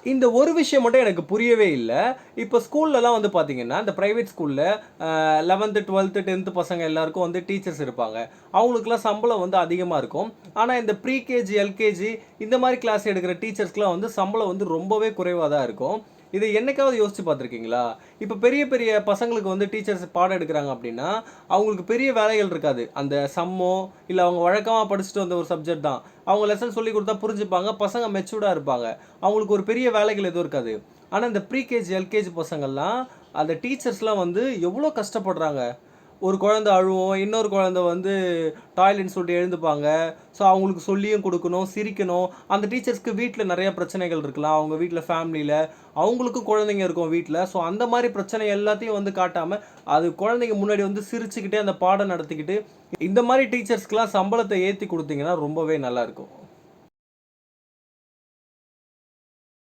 இந்த ஒரு விஷயம் மட்டும் எனக்கு புரியவே இல்ல. இப்ப ஸ்கூல்லலாம் வந்து பார்த்தீங்கன்னா, இந்த பிரைவேட் ஸ்கூல்ல 11த், 12த், 10த் பசங்க எல்லாருக்கும் வந்து டீச்சர்ஸ் இருப்பாங்க. அவங்களுக்கெல்லாம் சம்பளம் வந்து அதிகமா இருக்கும். ஆனா இந்த ப்ரீகேஜி, எல்கேஜி இந்த மாரி கிளாஸ் எடுக்கிற டீச்சர்ஸ்க்குலாம் வந்து சம்பளம் வந்து ரொம்பவே குறைவா தான் இருக்கும். இத என்னைக்காவது யோசிச்சு பார்த்துருக்கீங்களா? இப்ப பெரிய பெரிய பசங்களுக்கு வந்து டீச்சர்ஸ் பாடம் எடுக்குறாங்க அப்டின்னா, அவங்களுக்கு பெரிய வேலைகள் இருக்காது. அந்த சம்மோ, இல்ல அவங்க வழக்கமா படிச்சுட்டு வந்த ஒரு சப்ஜெக்ட் தான். அவங்க லெசன் சொல்லிக் குடுத்தா புரிஞ்சுப்பாங்க. பசங்க மெச்சூர்டா இருப்பாங்க. அவங்களுக்கு ஒரு பெரிய வேலைகள் எதுவும் இருக்காது. ஆனா இந்த ப்ரீகேஜி, எல்கேஜி பசங்கள்லாம் அந்த டீச்சர்ஸ்லாம் வந்து எவ்ளோ கஷ்டப்படுறாங்க. ஒரு குழந்தை அழுவும், இன்னொரு குழந்தை வந்து டாய்லெட்ன்னு சொல்லிட்டு எழுந்துப்பாங்க. ஸோ அவங்களுக்கு சொல்லியும் குடுக்கணும், சிரிக்கணும். அந்த டீச்சர்ஸ்க்கு வீட்ல நெறைய பிரச்சனைகள் இருக்கலாம். அவங்க வீட்ல ஃபேமிலில அவங்களுக்கும் குழந்தைங்க இருக்கும் வீட்ல. ஸோ அந்த மாரி பிரச்சனை எல்லாத்தையும் வந்து காட்டாம, அது குழந்தைங்க முன்னாடி வந்து சிரிச்சுக்கிட்டே அந்த பாடம் நடத்திக்கிட்டு, இந்த மாரி டீச்சர்ஸ்க்குலாம் சம்பளத்த ஏத்தி குடுத்தீங்கன்னா ரொம்பவே நல்லாருக்கும்.